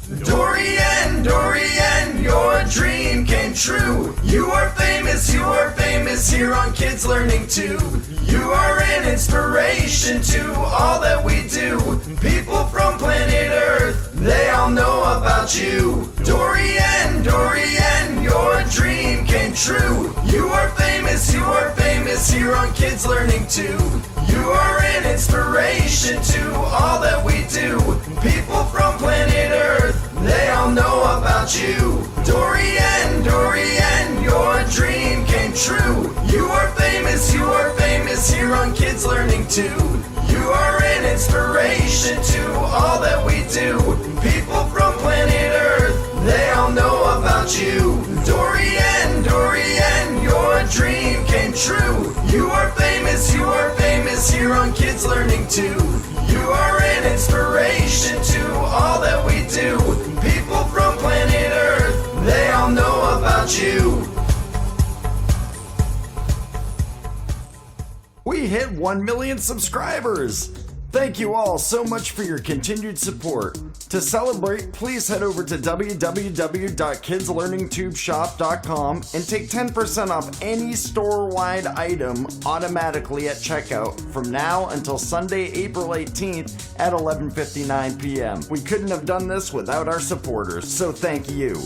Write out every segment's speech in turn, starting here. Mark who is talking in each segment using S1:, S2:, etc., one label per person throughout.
S1: Dorian, Dorian, your dream came true. You are famous here on Kids Learning Tube. You are an inspiration to all that we do. People from planet Earth, they all know about you. Dorian, Dorian, your dream came true. You are famous here on Kids Learning Tube. You are an inspiration to all that we do. People from planet Earth, they all know about you. Dorian, Dorian, your dream came true. You are famous here on Kids Learning Tube. You are an inspiration to all that we do. People from planet Earth, they all know about you. Dorian, Dorian, your dream came true. You are famous here on Kids Learning Tube. You are an inspiration to all that we do. People from planet Earth, they all know about you. We hit 1 million subscribers! Thank you all so much for your continued support. To celebrate, please head over to www.kidslearningtubeshop.com and take 10% off any store-wide item automatically at checkout from now until Sunday, April 18th at 11:59 p.m. We couldn't have done this without our supporters, so thank you.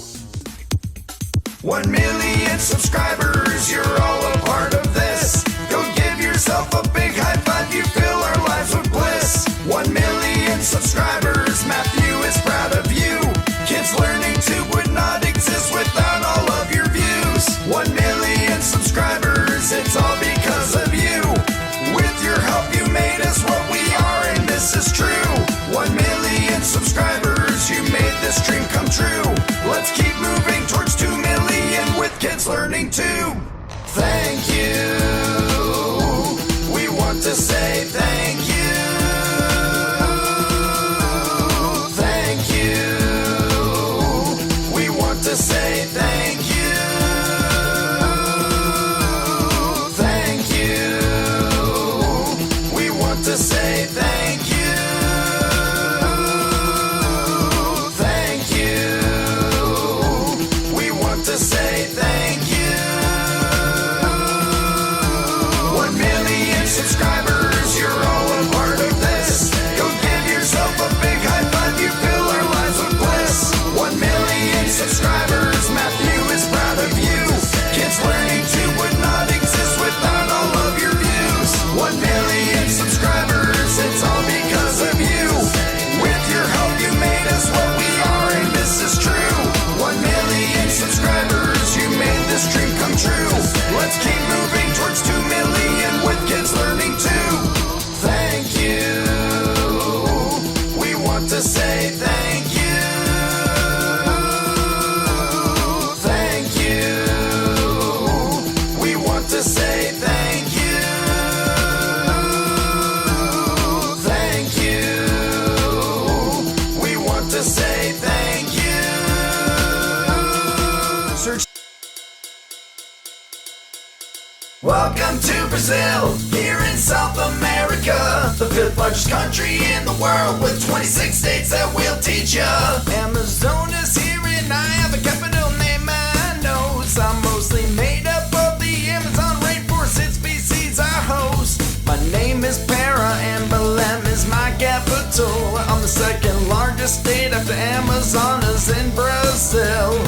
S1: 1 million subscribers, you're all a part of this. Go give yourself a big high five, you fill our lives with bliss. 1 million subscribers, Matthew is proud of you. Kids Learning Tube would not exist without all of your views. 1 million subscribers, it's all because of you. With your help you made us what we are, and this is true. 1 million subscribers, you made this dream come true. Let's keep moving towards 2 million with Kids Learning Tube. Thank you. We want to say thank you. Thank you. We want to say thank you. Thank you. We want to say thank you. Thank you. We want to say thank you. 1 million subscribers, you're all a part of this. Go give yourself a big high five, you fill our lives with bliss. 1 million subscribers, Matthew is proud of you. Kids Learning Tube would not exist without all of your views. 1 million subscribers, it's all because of you. With your help you made us what we are, and this is true. 1 million subscribers, you made this dream come true. Let's keep moving towards 2 million with Kids Learning Tube. Thank you. We want to say thank you. Thank you. We want to say thank you. Thank you. We want to say thank you. Search. Welcome to Brazil, here in South America, the 5th largest country in the world with 26 states that will teach ya. Amazonas here and I have a capital named Manaus. I'm mostly made up of the Amazon rainforest, its species I host. My name is Para and Belém is my capital. I'm the second largest state after Amazonas in Brazil.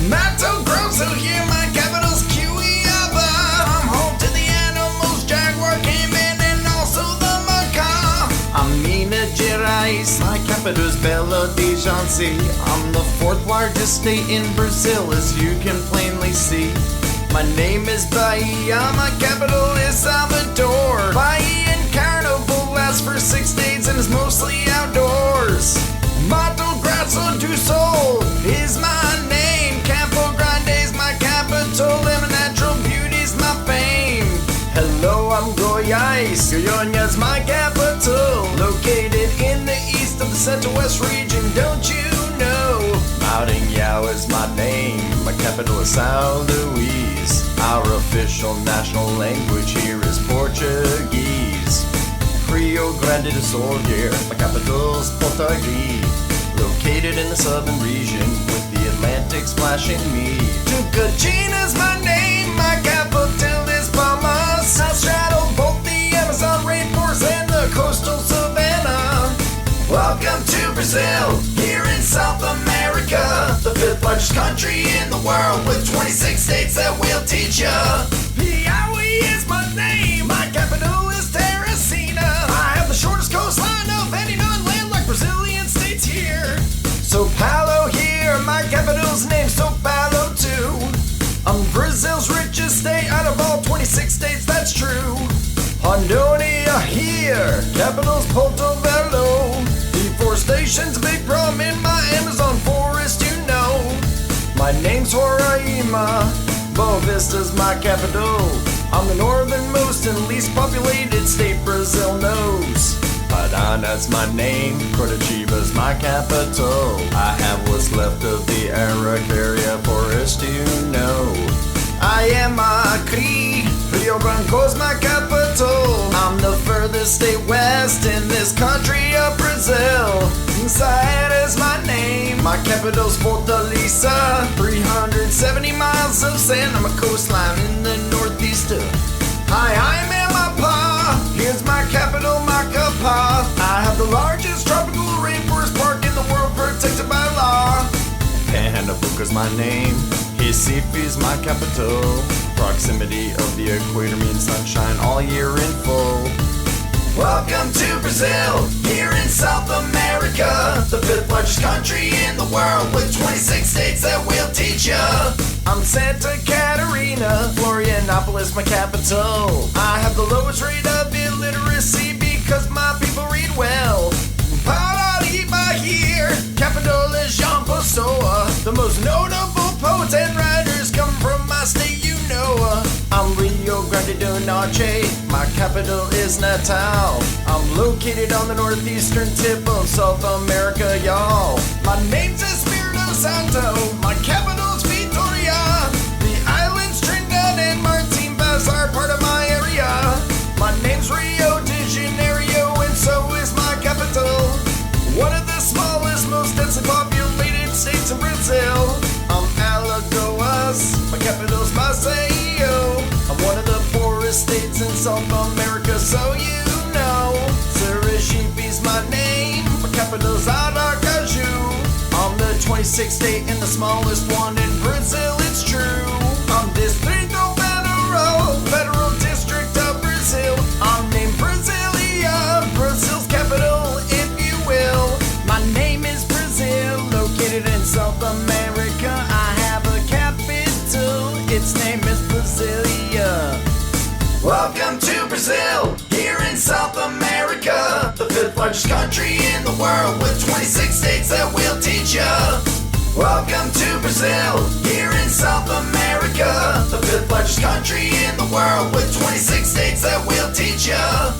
S1: Mato Grosso here, my capital's Cuiabá. I'm home to the animals, jaguar, caiman, and also the macaw. I'm Minas Gerais, my capital is Belo Horizonte. I'm the 4th largest state in Brazil, as you can plainly see. My name is Bahia, my capital is Salvador. Bahian Carnival lasts for 6 days and is mostly outdoors. Mato Grosso do Sul is my name. Campo Grande is my capital, and my natural beauty's my fame. Hello, I'm Goiás. Goiânia's my capital, located in the east of the Central-West region. Don't you know? Maranhão is my name. My capital is São Luís. Our official national language here is Portuguese. Rio Grande do Sul here. My capital's Portuguese. located in the southern region with the Atlantic splashing me. Tucachina's my name, my capital is Palmas. I straddle both the Amazon rainforest and the coastal savannah. Welcome to Brazil, here in South America, the 5th largest country in the world with 26 states that will teach ya. Piauí is my name, my capital is Teresina. I have the shortest coastline of any non-landlocked Brazilian states here. Sao Paulo here, my capital's named Sao Paulo too. I'm Brazil's richest state out of all 26 states, that's true. Rondônia here, capital's Porto Velho. Deforestation's a big problem in my Amazon forest, you know. My name's Roraima, Boa Vista's my capital. I'm the northernmost and least populated state Brazil knows. Parana's my name, Curitiba's my capital. I have what's left of the Araucaria forest, you know. I am Acre, Rio Branco's my capital. I'm the furthest state west in this country of Brazil. Ceará's my name, my capital's Fortaleza. 370 miles of sand on my coastline in the northeast. Hi, I'm Amapá, here's my capital, Macapá. I have the largest tropical rainforest park in the world protected by law. Pernambuco's my name, Recife's my capital. Proximity of the equator means sunshine all year in full. Welcome to Brazil, here in South America, the 5th largest country in the world with 26 states that will teach ya. I'm Santa Catarina, Florianopolis my capital. I have the lowest rate of illiteracy because my people read well. Paraíba here, capital is João Pessoa. The most notable poets and writers come from my state, you know. I'm Rio Grande do Norte, my capital is Natal. I'm located on the northeastern tip of South America, y'all. My name's Espírito Santo, my capital's Vitória. The islands Trinidad and Martin Vaz are part of my area. My name's Rio de Janeiro and so is my capital. One of the smallest, most densely populated states in Brazil. I'm Alagoas, my capital's Maceió. I'm one of the poorest states in South America, so you know. Sergipe's my name, my capital's Aracaju. I'm the 26th state and the smallest one in Brazil, it's true. I'm Distrito Federal, Federal District of Brazil. I'm named Brasilia, Brazil's capital, if you will. My name is Brazil, located in South America. I have a capital, its name is Brasilia. Welcome to Brazil, here in South America, the 5th largest country in the world with 26 states that will teach ya. Welcome to Brazil, here in South America, the 5th largest country in the world with 26 states that will teach ya.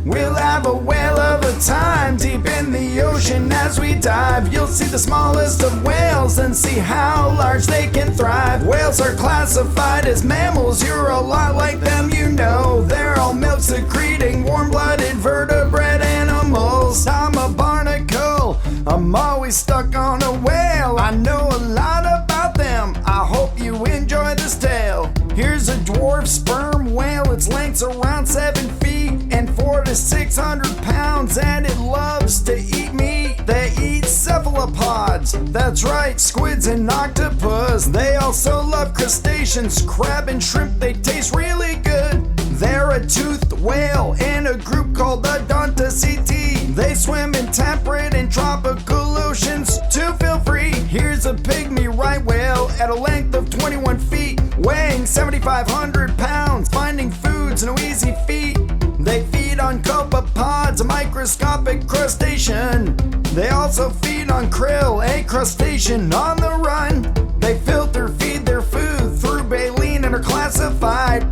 S1: We'll have a whale of a time deep in the ocean as we dive. You'll see the smallest of whales and see how large they can thrive. Whales are classified as mammals, you're a lot like them, you know. They're all milk-secreting, warm-blooded vertebrate animals. I'm a barnacle, I'm always stuck on a whale. I know a lot about them, I hope you enjoy this tale. Here's a dwarf sperm whale, its length's around 7 feet and 400 to 600 pounds, and it loves to eat meat. They eat cephalopods, that's right, squids and octopus. They also love crustaceans, crab and shrimp, they taste really good. They're a toothed whale in a group called the Odontoceti. They swim in temperate and tropical oceans too, feel free. Here's a pygmy right whale at a length of 21 feet, weighing 7,500 pounds, finding food's no easy feat. They feed on copepods, a microscopic crustacean. They also feed on krill, a crustacean on the run. They filter feed their food through baleen and are classified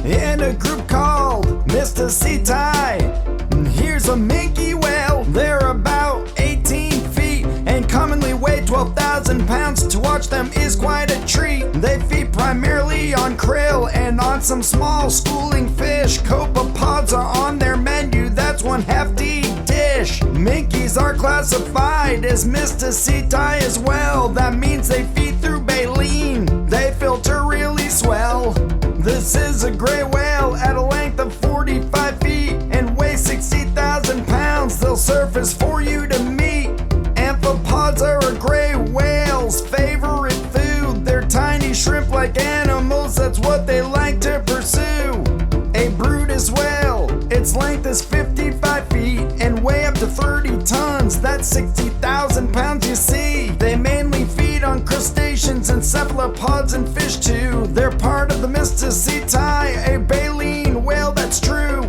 S1: in a group called Mystaceti. Here's a minke whale, they're about 18 feet and commonly weigh 12,000 pounds. To watch them is quite a treat. They feed primarily on krill and on some small schooling fish. Copepods are on their classified as Mistaceti as well. That means they feed through baleen. They filter really swell. This is a gray whale at a length of 45 feet and weigh 60,000 pounds. They'll surface for you to meet. Amphipods are a gray whale's favorite food. They're tiny shrimp-like animals, that's what they like to pursue. A Brutus whale, its length is 55 feet and weigh up to 30 tons. That's 60,000 pounds, you see. They mainly feed on crustaceans and cephalopods and fish too. They're part of the Mistaceti, a baleen whale, that's true.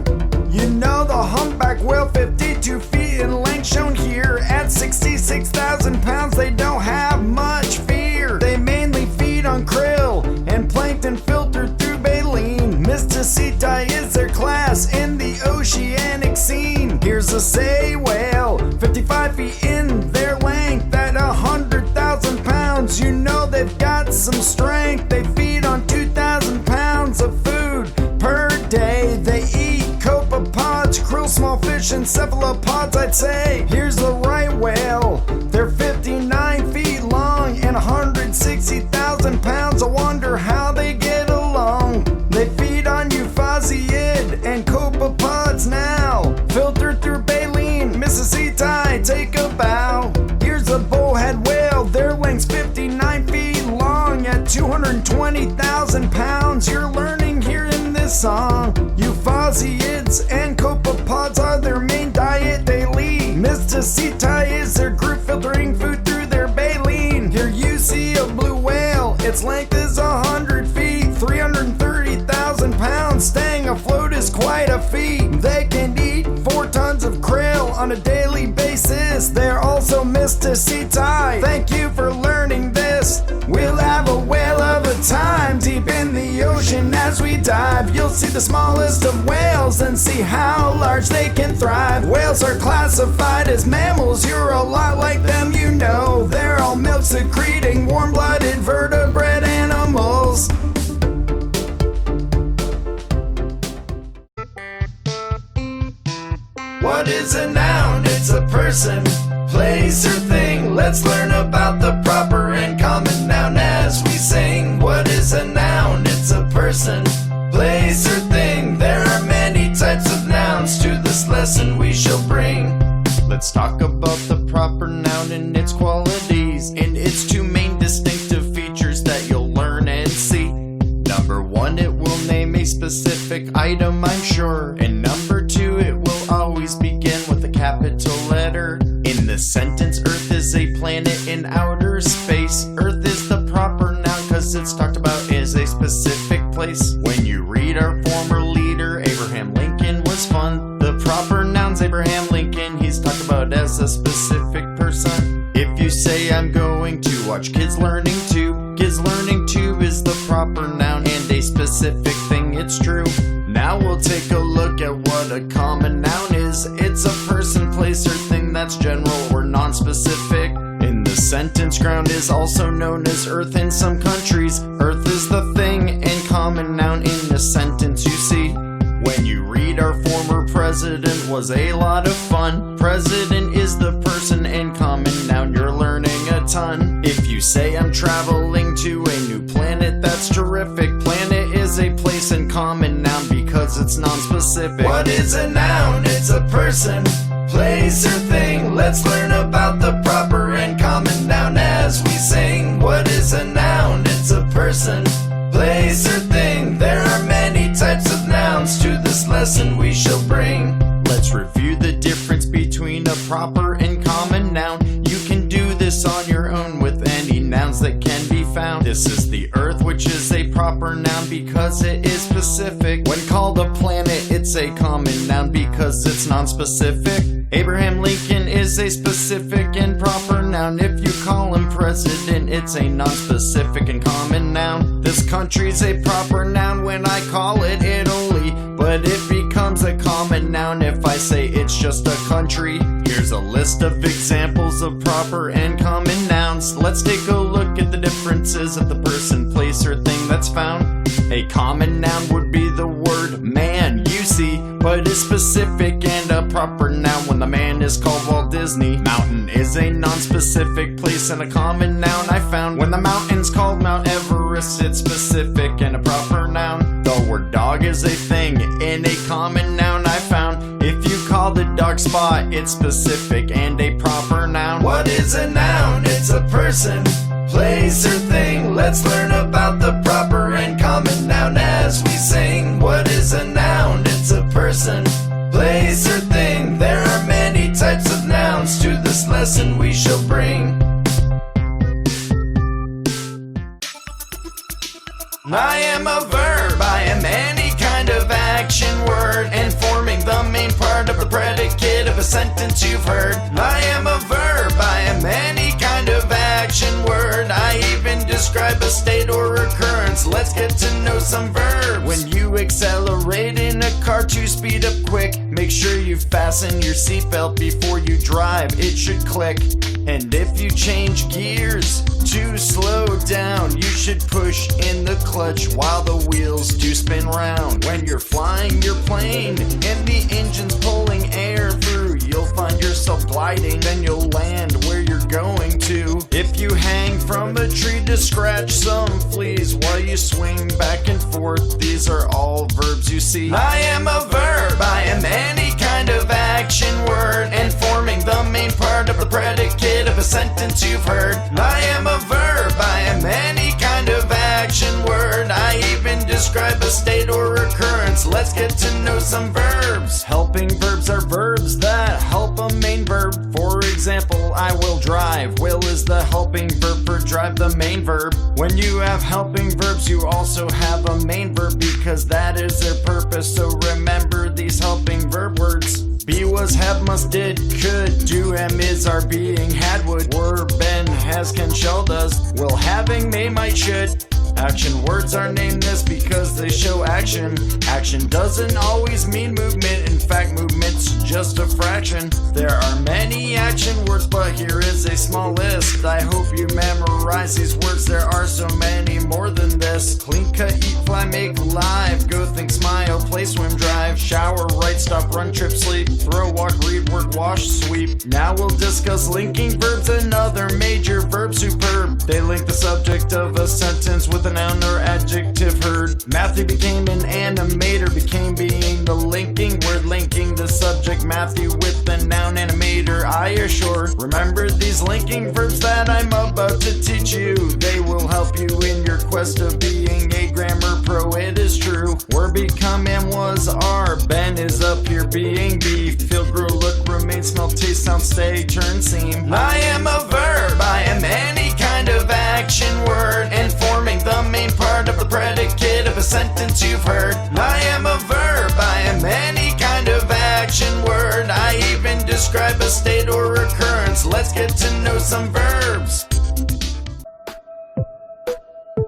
S1: You know the humpback whale, 52 feet in length, shown here at 66,000 pounds. They don't have much fear. They mainly feed on krill and plankton filtered through baleen. Mistaceti is their class in the oceanic scene. Here's a sei whale, 55 feet in their length at 100,000 pounds. You know they've got some strength. They feed on 2,000 pounds of food per day. They eat copepods, krill, small fish, and cephalopods, I'd say. Here's the right whale. They're 59 feet long and 160,000 pounds. I wonder how they get along. They feed on euphausiid and copepods now. Filtered through baleen, Mistaceti, take a bow. Here's a bullhead whale. Their length's 59 feet long at 220,000 pounds. You're learning here in this song. Euphausiids and copepods are their main diet daily. Mistaceti is their group filtering food through their baleen. Here you see a blue whale. Its length is 100 feet, 330,000 pounds. Staying afloat is quite a feat. They can eat 4 tons of krill on a daily basis. They're also Mistaceti. Thank you for learning this. We'll have a whale of a time deep in the ocean as we dive. You'll see the smallest of whales and see how large they can thrive. Whales are classified as mammals. You're a lot like them, you know. They're all milk secreting, warm-blooded vertebrate animals. What is a noun? It's a person, place, or thing. Let's learn about the proper and common noun as we sing. What is a noun? It's a person, place, or thing. There are many types of nouns. To this lesson we shall bring. Let's talk about the proper noun and its qualities, and its 2 main distinctive features that you'll learn and see. Number 1, it will name a specific item, I'm sure. And number 2, it will always begin with a capital letter. In the sentence, Earth is a planet in outer space. Earth is the proper noun because it's talked about as a specific place. When you read our former leader, Abraham Lincoln, was fun. The proper noun's Abraham Lincoln. He's talked about as a specific person. If you say I'm going to watch Kids Learning Too, Kids Learning Too is the proper noun and a specific thing, it's true. Now we'll take a look at what a common noun is. It's a person, place, or thing that's general or non-specific. In the sentence, ground is also known as earth in some countries. Earth is the thing and common noun in the sentence, you see. When you read our former president was a lot of fun. President is the person and common noun, you're learning a ton. If you say I'm traveling to a new planet, that's terrific. Planet is a place and common noun because it's non-specific. What is a noun? It's a person, place, or thing. Let's learn about the proper and common noun as we sing. What is a noun? It's a person, place, or thing. There are many types of nouns. To this lesson we shall bring. Let's review the difference between a proper and common noun. You can do this on your own with any nouns that can be found. This is the earth, which is a proper noun because it is specific. When called a planet, it's a common noun because it's non-specific. Abraham Lincoln is a specific and proper noun. If you call him president, it's a non-specific and common noun. This country's a proper noun when I call it Italy, but it becomes adverb's a common noun if I say it's just a country. Here's a list of examples of proper and common nouns. Let's take a look at the differences of the person, place, or thing that's found. A common noun would be the word man, you see, but is specific and a proper noun when the man is called Walt Disney. Mountain is a non-specific place and a common noun I found. When the mountain's called Mount Everest, it's specific and a proper noun. The word dog is a thing in a common noun I found. If you call the dog Spot, it's specific and a proper noun. What is a noun? It's a person, place, or thing. Let's learn about the proper and common noun as we sing. What is a noun? It's a person, place, or thing. There are many types of nouns. To this lesson we shall bring. I am a verb, I am any kind of action word, and forming the main part of the predicate of a sentence you've heard. I am a verb, I am any kind of action word. I even describe a state or occurrence. Let's get to know some verbs. When you accelerate in a car to speed up quick, make sure you fasten your seatbelt before you drive, it should click. And if you change gears to slow down, you should push in the clutch while the wheels do spin round. When you're flying your plane and the engine's pulling air through, you'll find yourself gliding, then you'll land where you're going to. If you hang from a tree to scratch some fleas while you swing back and forth, these are all verbs you see. I am a verb, I am any kind of action word, and forming the main part of the predicate of a sentence you've heard. I am a verb, I am any kind of action word. I even describe a state or occurrence. Let's get to know some verbs. Helping verbs are verbs that help a main verb. For example, I will drive. Will is the helping verb for drive, the main verb. When you have helping verbs, you also have a main verb because that is their purpose. So remember these helping verb words. Be, was, have, must, did, could, do, am, is, are, being, had, would, were, been, has, can, shall, does, will, having, may, might, should. Action words are named this because they show action. Action doesn't always mean movement. In fact, movement's just a fraction. There are many action words, but here is a small list. I hope you memorize these words. There are so many more than this. Clean, cut, eat, fly, make, live. Go, think, smile, play, swim, drive. Shower, write, stop, run, trip, sleep. Throw, walk, read, work, wash, sweep. Now we'll discuss linking verbs, another major verb, superb. They link the subject of a sentence with a noun or adjective heard. Matthew became an animator, became being the linking word, linking the subject Matthew with the noun animator, I assure. Remember these linking verbs that I'm about to teach you. They will help you in your quest of being a grammar pro, it is true. Were, become, am, was, are. Ben is up here being be. Feel, grow, look, remain, smell, taste, sound, stay, turn, seem. I am a verb, I am any kind of action word, and forming the main part of the predicate of a sentence you've heard. I am a verb, I am any kind of action word. I even describe a state or occurrence. Let's get to know some verbs.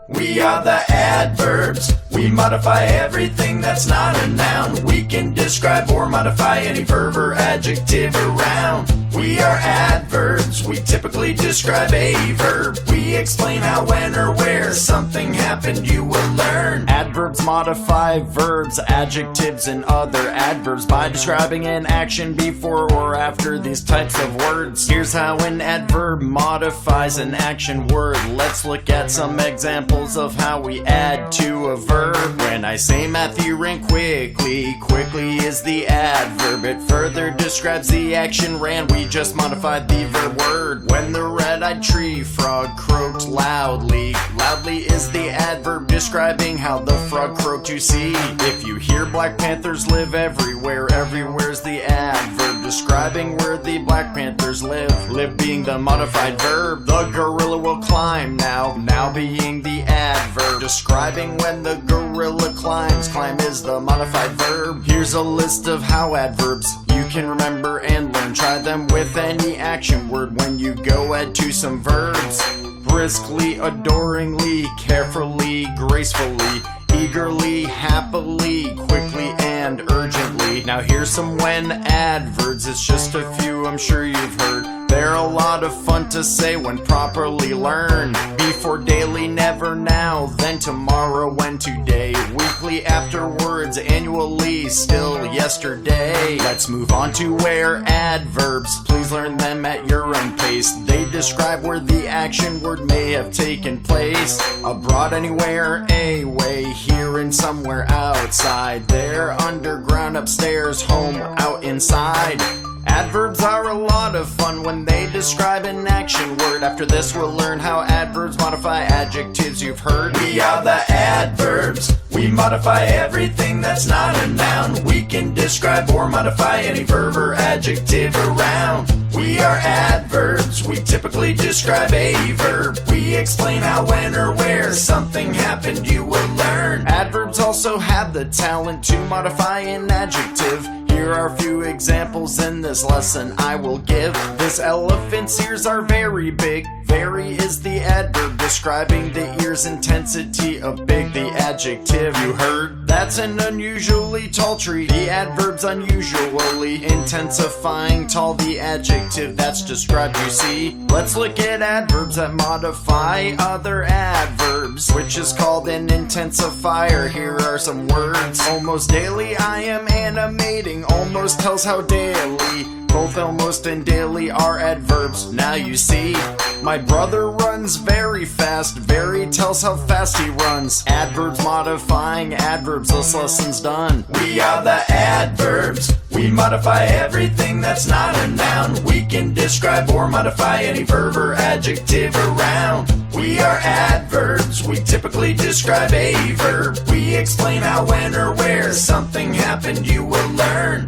S1: We are the adverbs. We modify everything that's not a noun. We can describe or modify any verb or adjective around. We are adverbs. We typically describe a verb. We explain how, when, or where something happened, you will learn. Adverbs modify verbs, adjectives, and other adverbs by describing an action before or after these types of words. Here's how an adverb modifies an action word. Let's look at some examples of how we add to a verb. When I say Matthew ran quickly, quickly is the adverb. It further describes the action ran. We just modified the verb word. When the red-eyed tree frog croaked loudly, loudly is the adverb describing how the frog croaked, you see. If you hear Black Panthers live everywhere, everywhere's the adverb describing where the Black Panthers live. Live being the modified verb. The gorilla will climb now, now being the adverb describing when the gorilla climbs. Climb is the modified verb. Here's a list of how adverbs you can remember and learn. Try them with any action word when you go add to some verbs. Briskly, adoringly, carefully, gracefully, eagerly, happily, quickly, and
S2: demand urgently. Now here's some when adverbs, it's just a few I'm sure you've heard. They're a lot of fun to say when properly learned. Before daily, never now, then tomorrow and today. Weekly, afterwards, annually, still yesterday. Let's move on to where adverbs. Please learn them at your own pace. They describe where the action word may have taken place. Abroad, anywhere, away, here and somewhere outside. There, underground, upstairs, home, out, inside. Adverbs are a lot of fun when they describe an action word. After this we'll learn how adverbs modify adjectives you've heard.
S1: We are the adverbs. We modify everything that's not a noun. We can describe or modify any verb or adjective around. We are adverbs. We typically describe a verb. We explain how, when, or where something happened you will learn.
S2: Adverbs also have the talent to modify an adjective. Here are a few examples in this lesson I will give. This elephant's ears are very big. Very is the adverb describing the ear's intensity of big. The adjective you heard, that's an unusually tall tree. The adverb's unusually intensifying tall. The adjective that's described, you see. Let's look at adverbs that modify other adverbs, which is called an intensifier. Here are some words. Almost daily I am animating. Almost tells how daily. Both almost and daily are adverbs. Now you see. My brother runs very fast. Very tells how fast he runs. Adverbs modifying adverbs. This lesson's done.
S1: We are the adverbs. We modify everything that's not a noun. We can describe or modify any verb or adjective around. We are adverbs. We typically describe a verb. We explain how, when, or where something happened you will learn.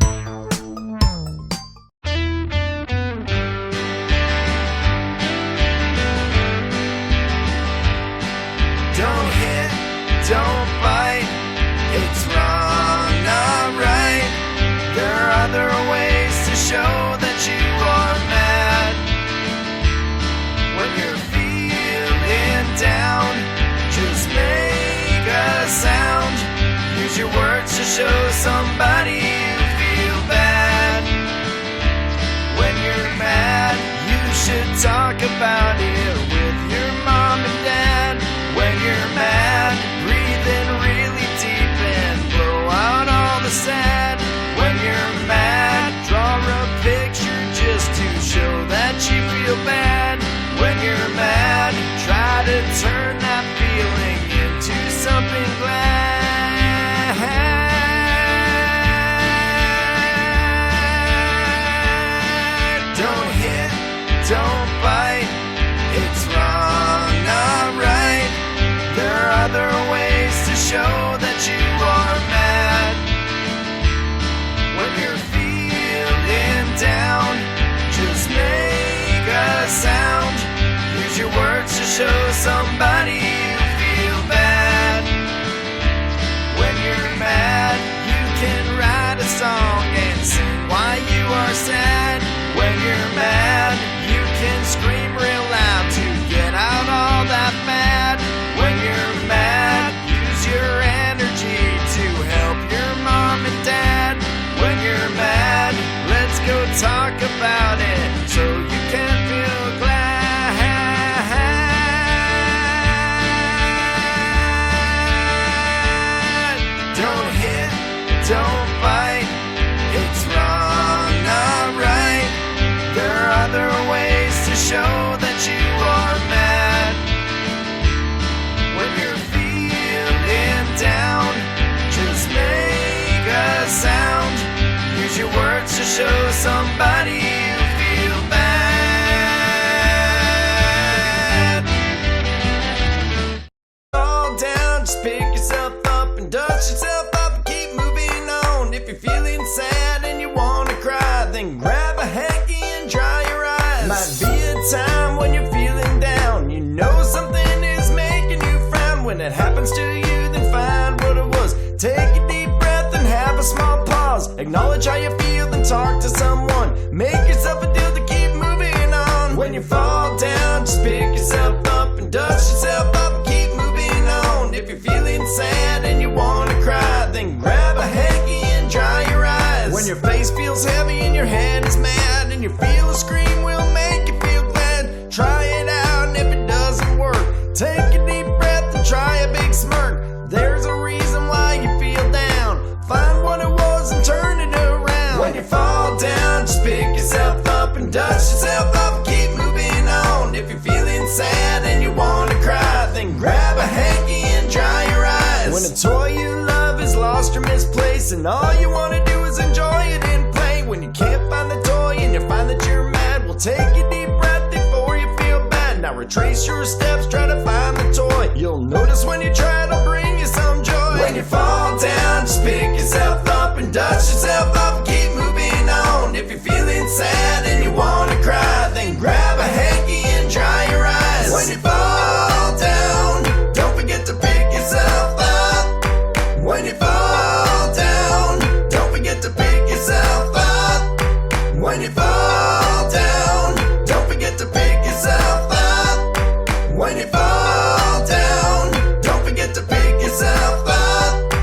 S1: Don't hit, don't bite, it's wrong, not right. There are other ways to show that you are mad. When you're feeling down, just make a sound. Use your words to show somebody you feel bad. When you're mad, you should talk about it with your mom and dad. When you're mad, breathe in really deep and blow out all the sad. When you're mad, draw a picture just to show that you feel bad. When you're mad, try to turn that feeling into something glad. Don't hit, don't bite, it's wrong, not right. There are other ways to show that you are mad. When you're feeling down, just make a sound. Use your words to show somebody you feel bad. When you're mad, you can write a song and sing why you are sad. When you're mad, you can scream real loud to get out all that mad. When you're mad, use your energy to help your mom and dad. When you're mad, let's go talk about it so you can feel glad. Don't hit, don't bite, it's wrong, not right. There are other ways to show that you are mad. When you're feeling down, just make a sound. Use your words to show somebody you feel bad. Fall down, just pick yourself up and dust yourself up and keep moving on. If you're feeling sad and you want to cry, then grab a hanky and dry your eyes. Might be a time when you're feeling down. You know something is making you frown. When it happens to you, then find what it was. Take a deep breath and have a small pause. Acknowledge how you feel, then talk to someone. Make yourself a deal to keep moving on. When you fall down, just pick yourself up and dust yourself up and keep moving on. If you're feeling sad and you want to cry, then grab a hanky and
S2: When your face feels heavy and your head is mad, and you feel a scream will make you feel glad. Try it out, and if it doesn't work, take a deep breath and try a big smirk. There's a reason why you feel down. Find what it was and turn it around. When you fall down, just pick yourself up and dust yourself up and keep moving on. If you're feeling sad and you want to cry, then grab a hanky and dry your eyes. When a toy you love is lost or misplaced, and all you want to do is enjoy it and play. When you can't find the toy and you find that you're mad, well, take a deep breath before you feel bad. Now retrace your steps, try to find the toy. You'll notice when you try, it'll bring you some joy. When you fall down, just pick yourself up and dust yourself up and keep moving on. If you're feeling sad and you want to cry, then grab a hanky and dry your eyes. When you fall down, don't forget to pick yourself up. When you fall down, don't forget to pick yourself up. When you fall down, don't forget to pick yourself up. When you fall down, don't forget to pick yourself up.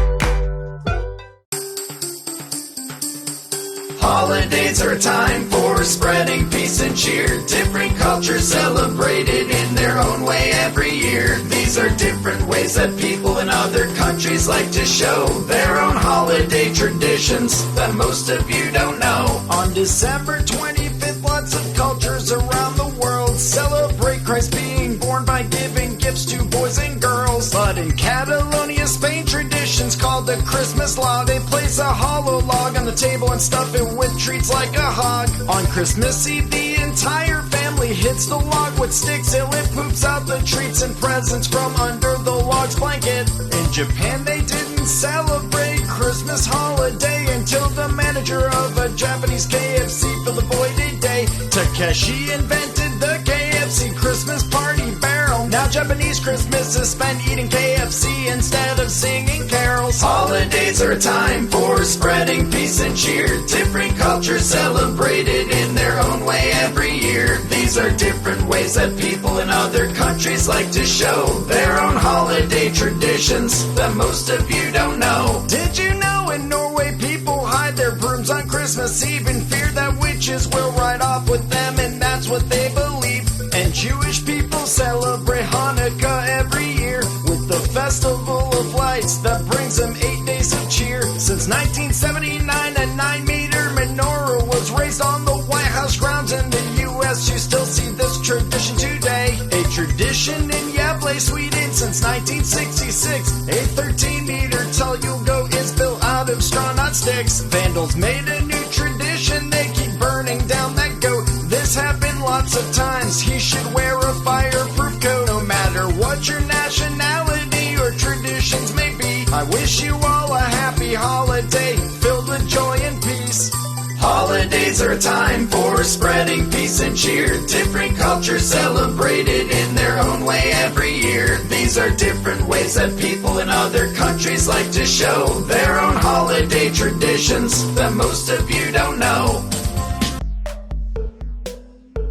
S2: Holidays are a time for spreading peace and cheer. Different cultures celebrated in their own way every year. These are different ways that people in other countries like to show their own holiday traditions that most of you don't know. On December 25th, lots of cultures around the world celebrate Christ being born by giving gifts to boys and girls. But in Catalonia, Spain, traditions called the Christmas law. They place a hollow log on the table and stuff it with treats like a hog. On Christmas Eve, the entire family hits the log with sticks till it poops out the treats and presents from under the log's blanket. In Japan, they didn't celebrate Christmas holiday until the manager of a Japanese KFC filled the voided day. Takeshi invented the KFC Christmas party barrel. Now Japanese Christmas is spent eating KFC instead of singing carols. Holidays are a time for spreading peace and cheer. Different cultures celebrated in their own way every year. These are different ways that people in other countries like to show their own holiday traditions that most of you don't know. Did you know in Norway people hide their brooms on Christmas Eve in fear that witches will ride off with them, and that's what they believe. And Jewish people celebrate Hanukkah every year with the Festival of Lights that brings them 8 days of cheer. Since 1979, a 9-meter menorah was raised on the White House grounds in the U.S. You still see this tradition today. A tradition in Gävle, Sweden since 1966. A 13-meter tall Yugo is built out of straw, not sticks. Vandals made a new tradition, they keep burning down that goat. This happened lots of times, he should wear a fireproof coat. No matter what your nationality or traditions may be, I wish you all a happy holiday filled with joy and peace. Holidays are a time for spreading peace and cheer. Different cultures celebrated in their own way every year. These are different ways that people in other countries like to show their own holiday traditions that most of you don't know.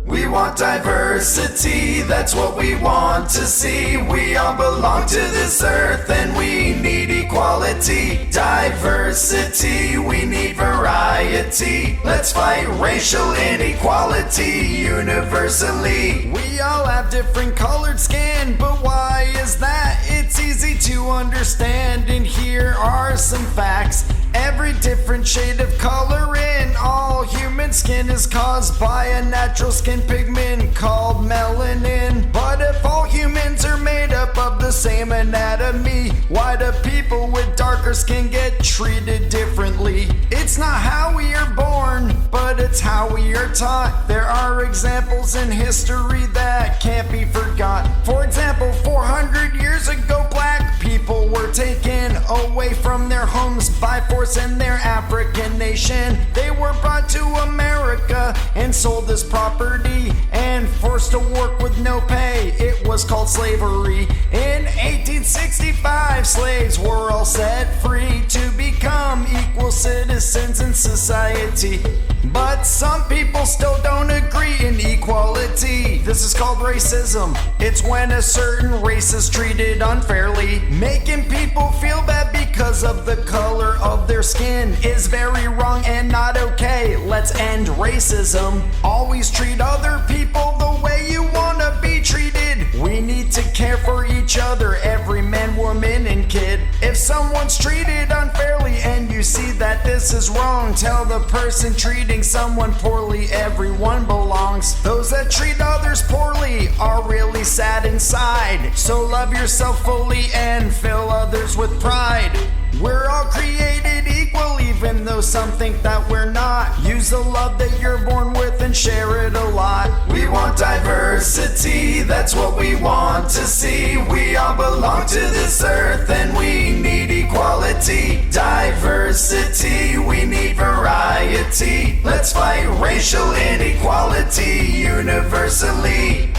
S2: We want diversity, that's what we want to see. We all belong to this earth and we need equality. Diversity, we need variety. Let's fight racial inequality universally. We all have different colored skin, but why is that? It's easy to understand, and here are some facts. Every different shade of color in all human skin is caused by a natural skin pigment called melanin. But if all humans are made up of the same anatomy, why do people with darker skin get treated differently? It's not how we are born, but it's how we are taught. There are examples in history that can't be forgot. For example, 400 years ago, black people were taken away from their homes by force in their African nation. They were brought to America and sold as property and forced to work with no pay. It was called slavery. In 1865, slaves were all set free to become equal citizens in society. But some people still don't agree in equality. This is called racism. It's when a certain race is treated unfairly. Making people feel bad because of the color of their skin is very wrong and not racism. Always treat other people the way you wanna be treated. We need to care for each other, every man, woman, and kid. If someone's treated unfairly and you see that this is wrong, tell the person treating someone poorly everyone belongs. Those that treat others poorly are really sad inside. So love yourself fully and fill others with pride. We're all created equal, even though some think that we're not. Use the love that you're born with and share it a lot.
S1: We want diversity, that's what we want to see. We all belong to this earth and we need equality. Diversity, we need variety. Let's fight racial inequality universally.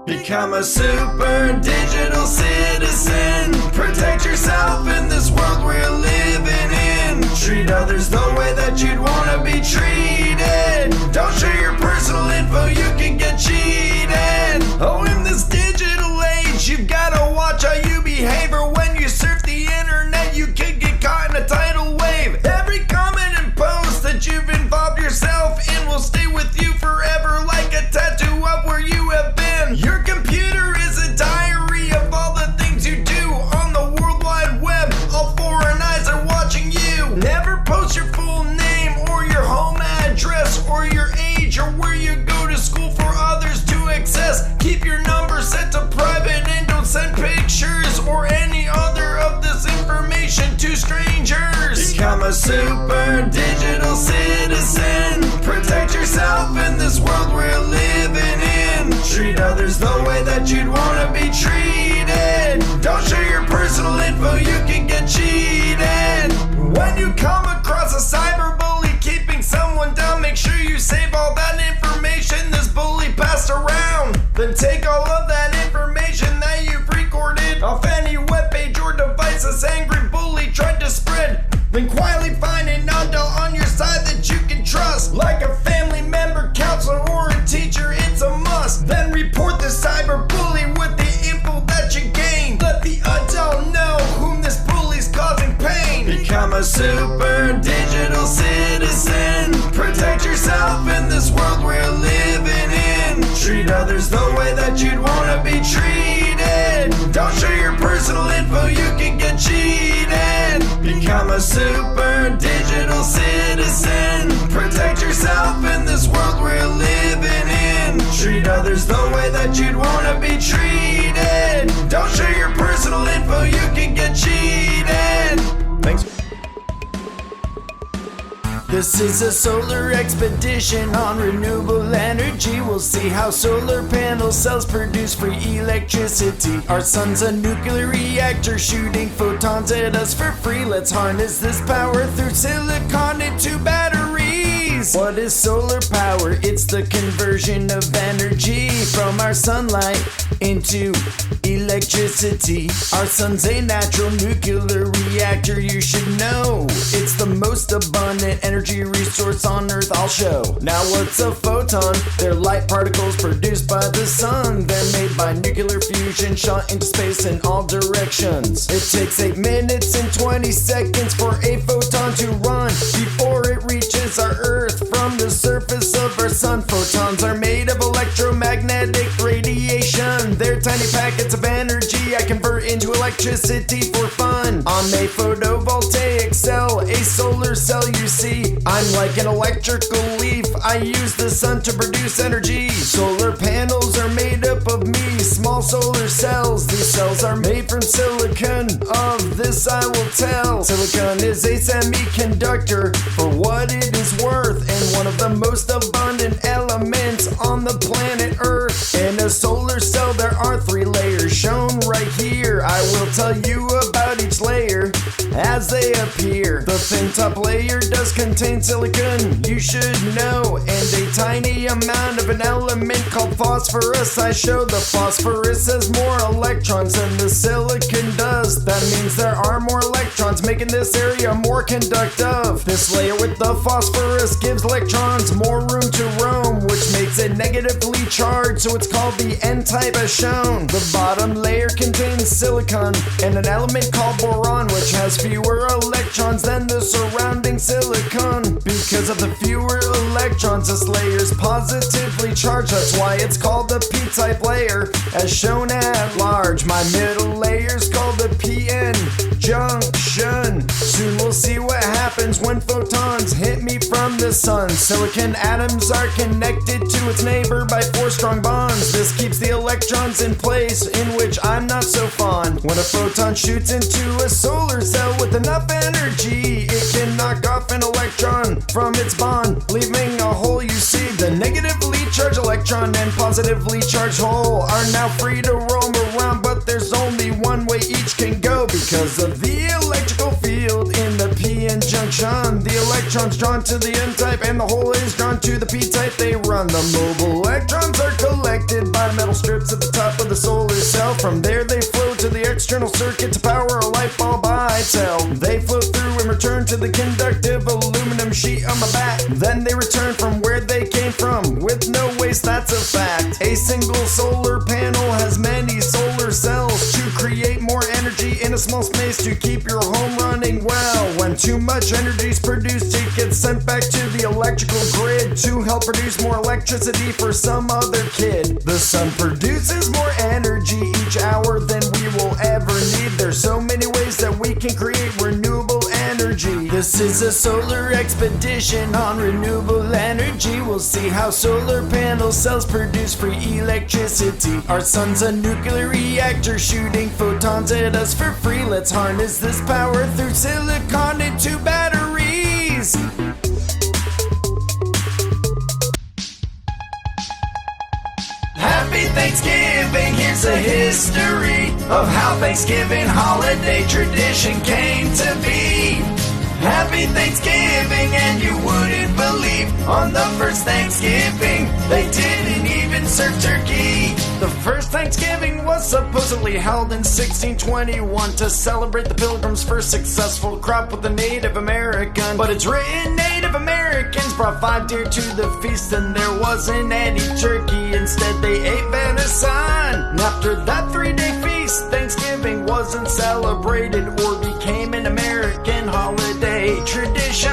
S1: Become a super digital citizen. Protect yourself in this world we're living in. Treat others the way that you'd wanna be treated. Don't share your personal info, you can get cheated. Oh, in this digital age, you've gotta watch how you behave, or when you surf the internet, you could get caught in a tidal wave. Every comment and post that you've involved yourself in will stay with you forever, like a tattoo of where you have been. Your computer is a diary of all the things you do on the World Wide Web. All foreign eyes are watching you. Never post your full name or your home address or your age or where you go to school for others to access. Keep your number set to private and don't send pictures or any other of this information to strangers. Become a super digital citizen. Protect yourself in this world we're living in. Treat others the way that you'd wanna be treated. Don't share your personal info, you can get cheated. When you come across a cyberbully keeping someone down, make sure you save all that information this bully passed around. Then take all of that information that you've recorded off any webpage or device this angry bully tried to spread. Then quietly find an adult on your side that you can trust, like a family member, counselor, or a teacher. It's a must. Then report the cyberbully with the info that you gained. Let the adult know whom this bully's causing pain. Become a super digital citizen. Protect yourself in this world we're living in. Treat others the way that you'd wanna be treated. Don't share your personal info, you can get cheated. Become a super digital citizen. Protect yourself in this world we're living in. Treat others the way that you'd wanna be treated. Don't share your personal info, you can get cheated.
S2: Thanks. This is a solar expedition on renewable energy. We'll see how solar panel cells produce free electricity. Our sun's a nuclear reactor shooting photons at us for free. Let's harness this power through silicon into batteries. What is solar power? It's the conversion of energy from our sunlight into electricity. Our sun's a natural nuclear reactor, you should know. It's the most abundant energy resource on Earth, I'll show. Now what's a photon? They're light particles produced by the sun. They're made by nuclear fusion, shot into space in all directions. It takes 8 minutes and 20 seconds for a photon to run before it reaches our Earth from the surface of our sun. Photons are made of electromagnetic radiation. They're tiny packets of energy I convert into electricity for fun. On a photovoltaic cell, a solar cell you see, I'm like an electrical leaf. I use the sun to produce energy. Solar panels are made up of me, small solar cells. These cells are made from silicon. Of this I will tell. Silicon is a semiconductor for what it is worth, and one of the most abundant elements on the planet Earth. In a solar cell there are 3 layers shown right here. I will tell you about each layer as they appear. The thin top layer does contain silicon, you should know, and a tiny amount of an element called phosphorus. I show the phosphorus has more electrons than the silicon does. That means there are more electrons, making this area more conductive. This layer with the phosphorus gives electrons more room to roam, which makes it negatively charged, so it's called the N-type as shown. The bottom layer contains silicon and an element called boron, which has fewer electrons than the surrounding silicon. Because of the fewer electrons, this layer's positively charged. That's why it's called the p-type layer, as shown at large. My middle layer's called the p-n junction. Soon we'll see what happens when photons hit me from the sun. Silicon atoms are connected to its neighbor by 4 strong bonds. This keeps the electrons in place, in which I'm not so fond. When a photon shoots into a solar cell with enough energy, it can knock off an electron from its bond, leaving a hole. You see, the negatively charged electron and positively charged hole are now free to roam around, but there's only one way each can go because of the electrical field in the p-n junction. The electron's drawn to the n-type and the hole is drawn to the p-type. They run. The mobile electrons are collected by metal strips at the top of the solar cell. From there they flow to the external circuit to power a light bulb I tell. They flow through and return to the conductive aluminum sheet on my back. Then they return from where they came from with no waste, that's a fact. A single solar panel has many solar cells to create more energy in a small space to keep your home running well. When too much energy is produced, it gets sent back to the electrical grid to help produce more electricity for some other kid. The sun produces more energy each hour than we will ever need. There's so many ways that we can create renewable energy. This is a solar expedition on renewable energy. We'll see how solar panel cells produce free electricity. Our sun's a nuclear reactor shooting photons at us for free. Let's harness this power through silicon into batteries.
S1: Happy Thanksgiving, here's a history of how Thanksgiving holiday tradition came to be. Happy Thanksgiving, and you wouldn't believe, on the first Thanksgiving, they didn't even serve turkey.
S2: The first Thanksgiving was supposedly held in 1621 to celebrate the Pilgrims' first successful crop with the Native American. But it's written Native Americans brought 5 deer to the feast and there wasn't any turkey. Instead they ate venison. And after that 3-day feast, Thanksgiving wasn't celebrated or became an American holiday tradition.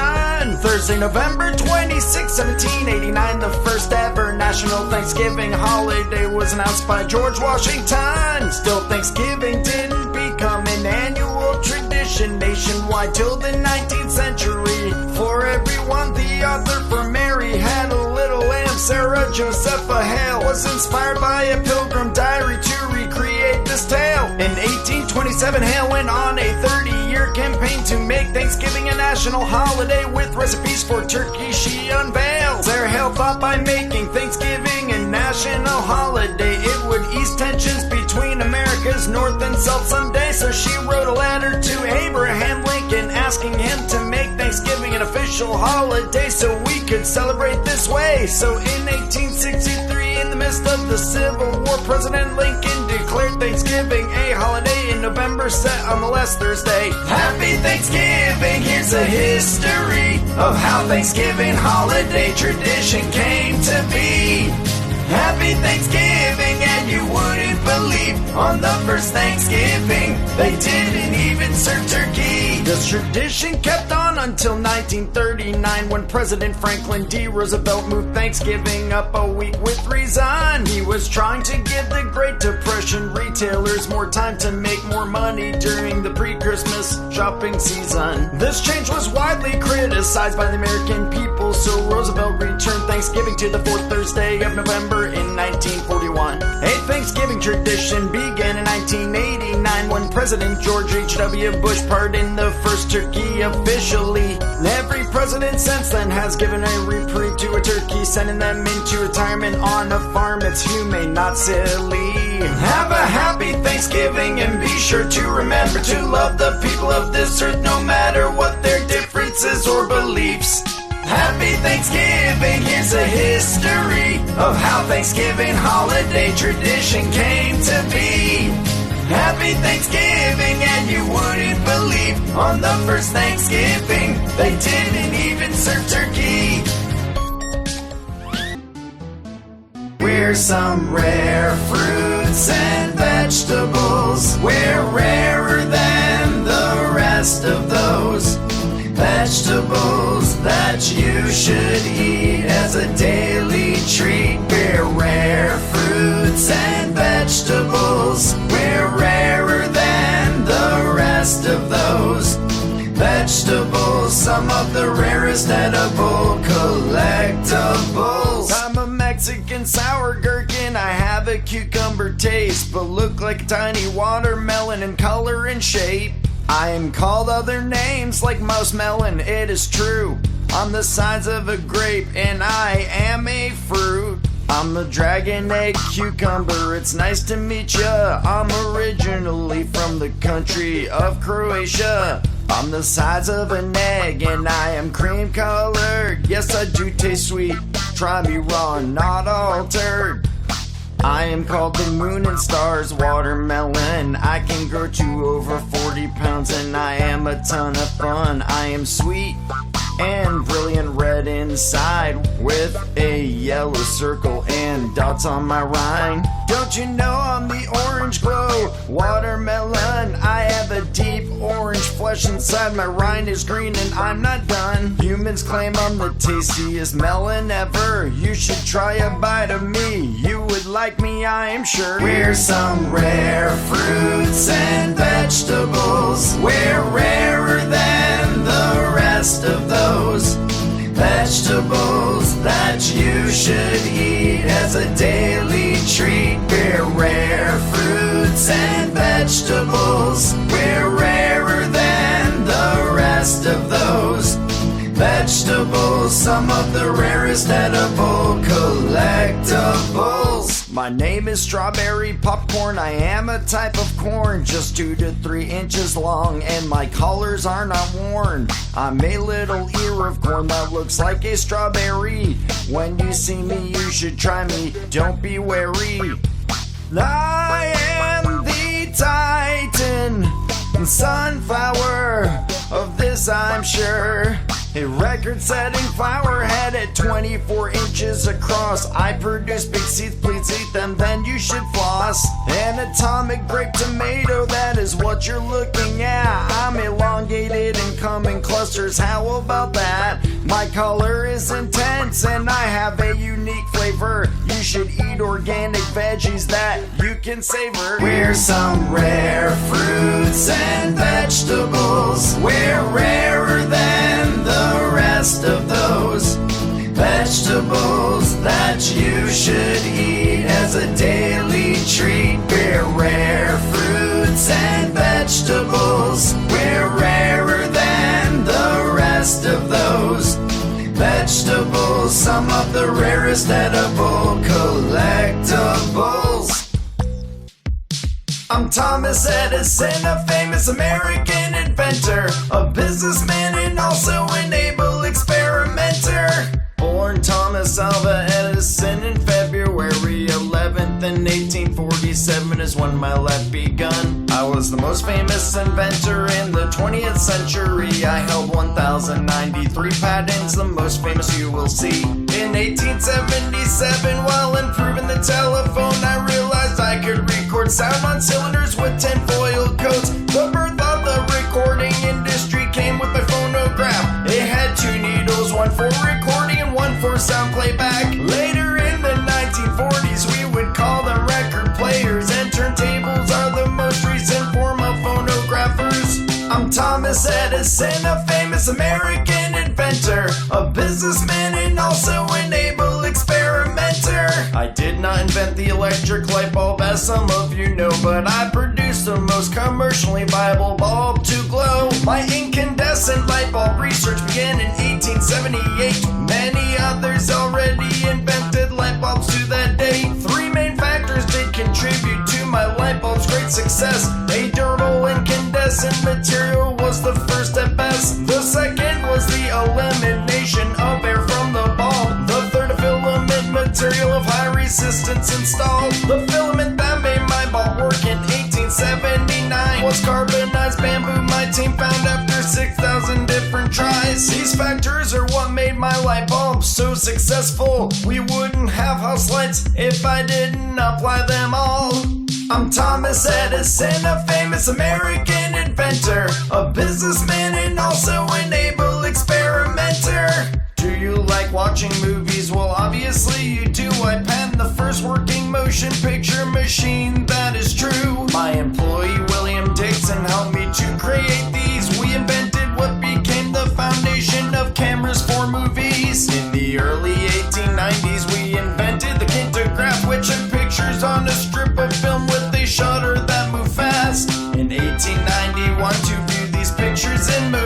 S2: Thursday, November 26, 1789, the first ever national Thanksgiving holiday was announced by George Washington. Still, Thanksgiving didn't become an annual tradition nationwide till the 19th century. For everyone, the author for Mary had a little lamb. Sarah Josepha Hale was inspired by a Pilgrim diary to recreate this tale. In 1827, Hale went on a 30-year campaign to make Thanksgiving a national holiday with recipes for turkey she unveiled. Sarah Hale thought by making Thanksgiving a national holiday, it would ease tensions between America's North and South someday. So she wrote a letter to Abraham Lincoln asking him to make Thanksgiving an official holiday so we could celebrate this way. So in 1863, in the midst of the Civil War, President Lincoln declared Thanksgiving a holiday in November, set on the last Thursday.
S1: Happy Thanksgiving, here's a history of how Thanksgiving holiday tradition came to be. Happy Thanksgiving, and you wouldn't believe, on the first Thanksgiving, they didn't even serve turkey.
S2: This tradition kept on until 1939 when President Franklin D. Roosevelt moved Thanksgiving up a week with reason. He was trying to give the Great Depression retailers more time to make more money during the pre-Christmas shopping season. This change was widely criticized by the American people, so Roosevelt returned Thanksgiving to the 4th Thursday of November in 1941. A Thanksgiving tradition began in 1989 when President George H.W. Bush pardoned the first turkey officially. Every president since then has given a reprieve to a turkey, sending them into retirement on a farm. It's humane, not silly.
S1: Have a happy Thanksgiving and be sure to remember to love the people of this earth no matter what their differences or beliefs. Happy Thanksgiving, here's a history of how Thanksgiving holiday tradition came to be. Happy Thanksgiving, and you wouldn't believe, on the first Thanksgiving, they didn't even serve turkey. We're some rare fruits and vegetables. We're rarer than the rest of those. Vegetables that you should eat as a daily treat. We're rare fruits and vegetables. We're rarer than the rest of those. Vegetables, some of the rarest edible collectibles. I'm a Mexican sour gherkin, I have a cucumber taste, but look like a tiny watermelon in color and shape. I am called other names like most melon, it is true. I'm the size of a grape and I am a fruit. I'm a dragon egg cucumber, it's nice to meet ya. I'm originally from the country of Croatia. I'm the size of an egg and I am cream colored. Yes, I do taste sweet, try me raw, not altered. I am called the moon and stars watermelon. I can grow to over 40 pounds and I am a ton of fun. I am sweet and brilliant red inside with a yellow circle and dots on my rind. Don't you know I'm the orange glow watermelon? I have a deep orange flesh inside, my rind is green and I'm not done. Humans claim I'm the tastiest melon ever. You should try a bite of me, you would like me, I am sure. We're some rare fruits and vegetables. We're rarer than the rest of those. Vegetables that you should eat as a daily treat. We're rare fruits and vegetables. We're rarer than the rest of those. Vegetables, some of the rarest edible collectibles. My name is strawberry popcorn, I am a type of corn, just 2 to 3 inches long, and my collars are not worn. I'm a little ear of corn that looks like a strawberry. When you see me, you should try me, don't be wary. I am the titan sunflower, of this I'm sure. A record-setting flower head at 24 inches across. I produce big seeds, please eat them, then you should floss. An atomic grape tomato, that is what you're looking at. I'm elongated and come in clusters, how about that? My color is intense and I have a unique flavor. You should eat organic veggies that you can savor. We're some rare fruits and vegetables. We're rarer than the rest of those. Vegetables that you should eat as a daily treat. We're rare fruits and vegetables. We're rarer than the rest of those. Vegetables, some of the rarest edible collectibles. I'm Thomas Edison, a famous American inventor, a businessman and also an able experimenter. Born Thomas Alva Edison in February 11th in 1847 is when my life begun. I was the most famous inventor in the 20th century. I held 1,093 patents, the most famous you will see. In 1877, while improving the telephone, I realized I could record sound on cylinders with tinfoil coats. The birth of the recording industry came with my phonograph. It had 2 needles, one for recording and one for sound playback. Later in the 1940s, we would call them record players, and turntables are the most recent form of phonographers. I'm Thomas Edison, a famous American inventor, a businessman and also an able experimenter. I did not invent the electric light bulb, as some of you know, but I produced the most commercially viable bulb to glow. My incandescent light bulb research began in 1878. Many others already invented light bulbs to that day. 3 main factors did contribute to my light bulb's great success. A durable incandescent material was the first at best. The second was the elimination of air from the bulb. The third, a filament material of high resistance installed. The filament that made my bulb work in 1879 was carbonized bamboo. My team found after 6,000 different tries. These factors are what made my light bulb so successful. We wouldn't have house lights if I didn't apply them all. I'm Thomas Edison, a famous American inventor, a businessman and also an able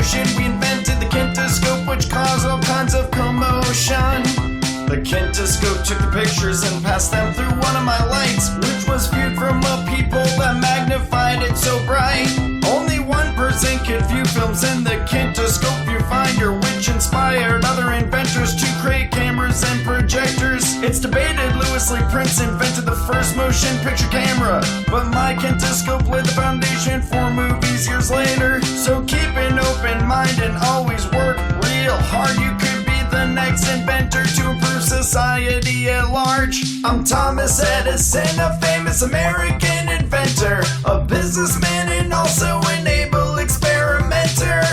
S2: motion. We invented the kinetoscope, which caused all kinds of commotion. The kinetoscope took the pictures and passed them through one of my lights, which was viewed from a peephole that magnified it so bright. Only 1% could view films in the kinetoscope viewfinder, which inspired other inventors to create cameras and projectors. It's debated Louis Lee Prince invented the first motion picture camera, but my kinetoscope laid the foundation for movies years later. So keep an open mind and always work real hard. You could be the next inventor to improve society at large. I'm Thomas Edison, a famous American inventor, a businessman and also an able experimenter.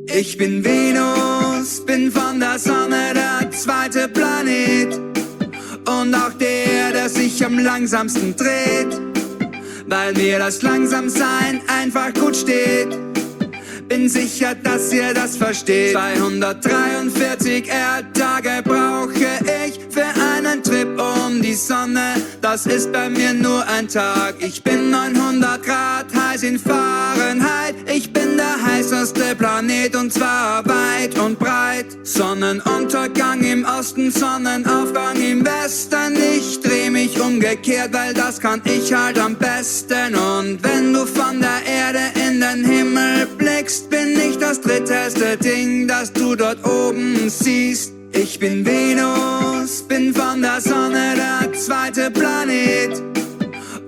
S3: Ich bin Venus, bin von der Sonne der zweite Planet und auch der sich am langsamsten dreht, weil mir das Langsamsein einfach gut steht. Bin sicher, dass ihr das versteht. 243 Erdtage brauche ich für einen Trip um die Sonne. Das ist bei mir nur ein Tag. Ich bin 900 Grad heiß in Fahrenheit. Ich bin der heißeste Planet und zwar weit und breit. Sonnenuntergang im Osten, Sonnenaufgang im Westen. Ich dreh mich umgekehrt, weil das kann ich halt am besten. Und wenn du von der Erde in den Himmel blickst, bin ich das dritteste Ding, das du dort oben siehst. Ich bin Venus, bin von der Sonne der zweite Planet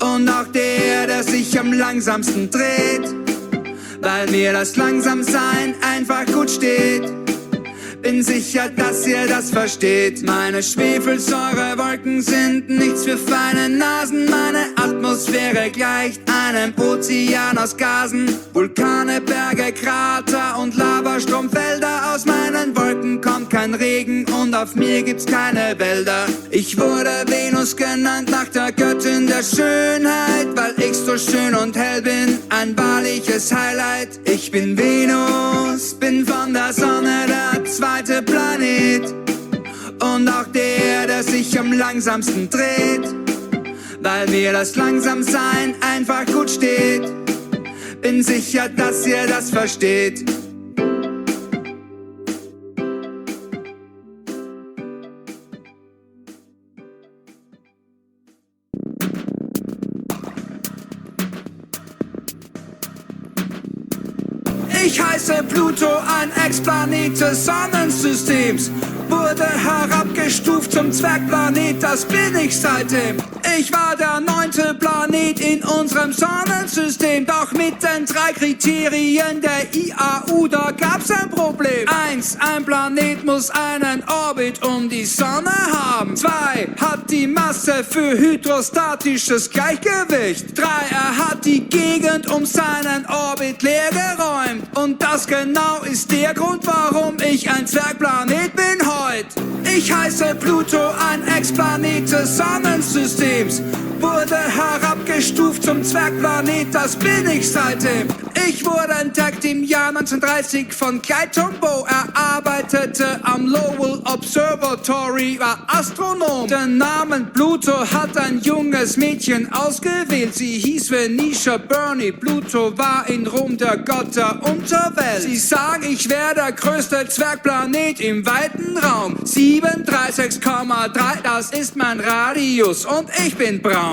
S3: und auch der sich am langsamsten dreht, weil mir das Langsamsein einfach gut steht. Bin sicher, dass ihr das versteht. Meine Schwefelsäurewolken sind nichts für feine Nasen. Meine Atmosphäre gleicht einem Ozean aus Gasen. Vulkane, Berge, Krater und Lavastromfelder. Aus meinen Wolken kommt kein Regen und auf mir gibt's keine Wälder. Ich wurde Venus genannt nach der Göttin der Schönheit, weil ich so schön und hell bin, ein wahrliches Highlight. Ich bin Venus, bin von der Sonne der zweite Planet und auch der sich am langsamsten dreht, weil mir das Langsamsein einfach gut steht. Bin sicher, dass ihr das versteht. Ich heiße Pluto, ein Ex-Planet des Sonnensystems. Wurde herabgestuft zum Zwergplanet, das bin ich seitdem. Ich war der 9. Planet in unserem Sonnensystem. Doch mit den 3 Kriterien der IAU, da gab's ein Problem. 1. Ein Planet muss einen Orbit um die Sonne haben. 2. Hat die Masse für hydrostatisches Gleichgewicht. 3. Er hat die Gegend um seinen Orbit leer geräumt. Und das genau ist der Grund, warum ich ein Zwergplanet bin heute. Ich heiße Pluto, ein Ex-Planet des Sonnensystems. Wurde herabgestuft zum Zwergplanet, das bin ich seitdem. Ich wurde entdeckt im Jahr 1930 von Clyde Tombaugh. Er arbeitete am Lowell Observatory, war Astronom. Den Namen Pluto hat ein junges Mädchen ausgewählt. Sie hieß Venetia Burney. Pluto war in Rom der Gott der Unterwelt. Sie sagen, ich wäre der größte Zwergplanet im weiten Raum. 37,3, das ist mein Radius und ich bin braun.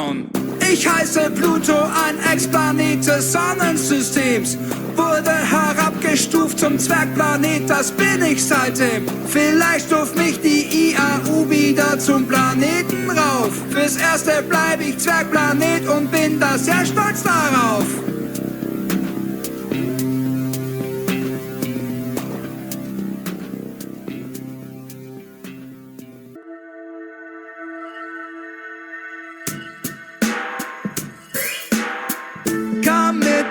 S3: Ich heiße Pluto, ein Ex-Planet des Sonnensystems. Wurde herabgestuft zum Zwergplanet, das bin ich seitdem. Vielleicht stuft mich die IAU wieder zum Planeten rauf. Fürs Erste bleib ich Zwergplanet und bin da sehr stolz darauf.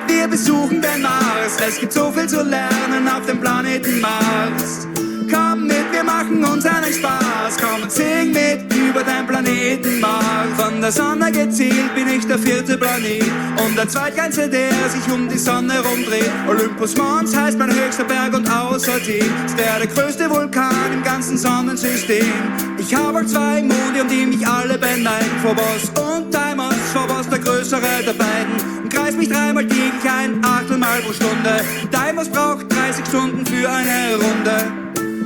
S3: Wir besuchen den Mars, es gibt so viel zu lernen auf dem Planeten Mars. Komm mit, wir machen uns einen Spaß, komm und sing mit über den Planeten Mars. Von der Sonne gezielt bin ich der 4. Planet und der zweitkleinste, der sich um die Sonne rumdreht. Olympus Mons heißt mein höchster Berg und außerdem ist der größte Vulkan im ganzen Sonnensystem. Ich habe 2 Monde, um die mich alle beneiden, Phobos und Deimos. vor, was der größere der beiden. Und kreis mich dreimal täglich ein Achtelmal pro Stunde. Deimos braucht 30 Stunden für eine Runde.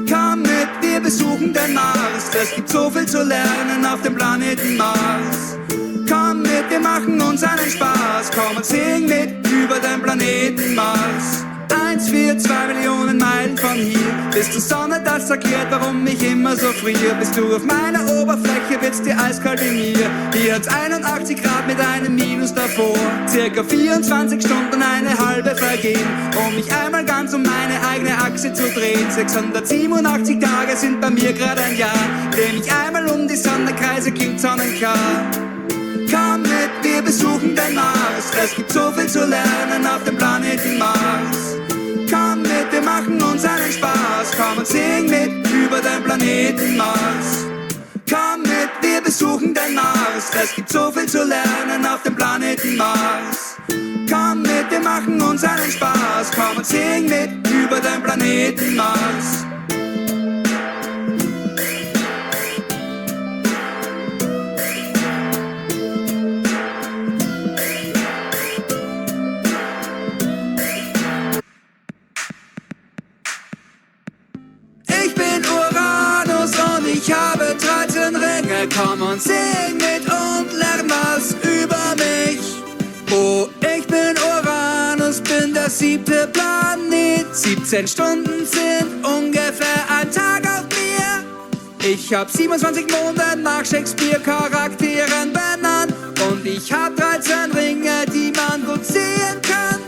S3: Komm mit, wir besuchen den Mars. Es gibt so viel zu lernen auf dem Planeten Mars. Komm mit, wir machen uns einen Spaß. Komm und sing mit über den Planeten Mars. 1,42 Millionen Meilen von hier bis zur Sonne, das erklärt, warum ich immer so friere. Bist du auf meiner Oberfläche, wird's dir eiskalt in mir. Hier hat's 81 Grad mit einem Minus davor. Circa 24 Stunden, eine halbe vergehen, um mich einmal ganz um meine eigene Achse zu drehen. 687 Tage sind bei mir gerade ein Jahr, dem ich einmal um die Sonne kreise, klingt sonnenklar. Komm mit, wir besuchen den Mars. Es gibt so viel zu lernen auf dem Planeten Mars. Komm mit, wir machen uns einen Spaß. Komm und sing mit über den Planeten Mars. Komm mit, wir besuchen den Mars. Es gibt so viel zu lernen auf dem Planeten Mars. Komm mit, wir machen uns einen Spaß. Komm und sing mit über den Planeten Mars. Ich habe 13 Ringe, komm und sing mit und lern was über mich. Oh, ich bin Uranus, bin der 7. Planet. 17 Stunden sind ungefähr ein Tag auf mir. Ich hab 27 Monde nach Shakespeare-Charakteren benannt. Und ich hab 13 Ringe, die man gut sehen kann.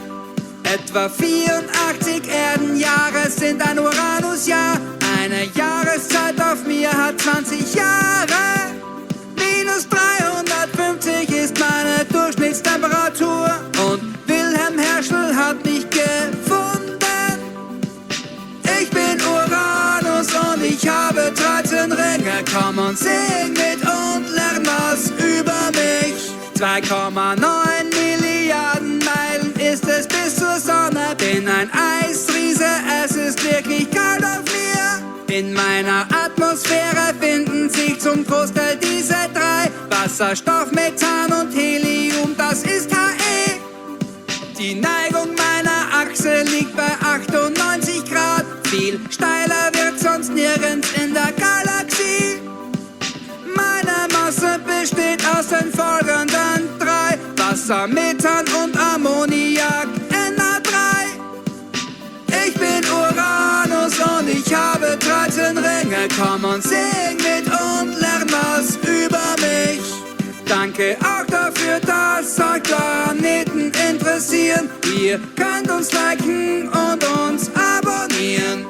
S3: Etwa 84 Erdenjahre sind ein Uranusjahr. Eine Jahreszeit auf mir hat 20 Jahre. Minus 350 ist meine Durchschnittstemperatur. Und Wilhelm Herschel hat mich gefunden. Ich bin Uranus und ich habe 13 Ringe. Komm und sing mit und lern was über mich. 2,9 Milliarden Meilen ist es bis zur Sonne. Bin ein Eisriese, es ist wirklich kalt auf mir. In meiner Atmosphäre finden sich zum Großteil diese drei: Wasserstoff, Methan und Helium, das ist He. Die Neigung meiner Achse liegt bei 98 Grad. Viel steiler wird sonst nirgends in der Galaxie. Meine Masse besteht aus den folgenden drei: Wasser, Methan und Ammoniak, Na3. Ich bin Uranus und ich habe 13 Ringe. Komm und sing mit und lern was über mich. Danke auch dafür, dass euch Planeten interessieren. Ihr könnt uns liken und uns abonnieren.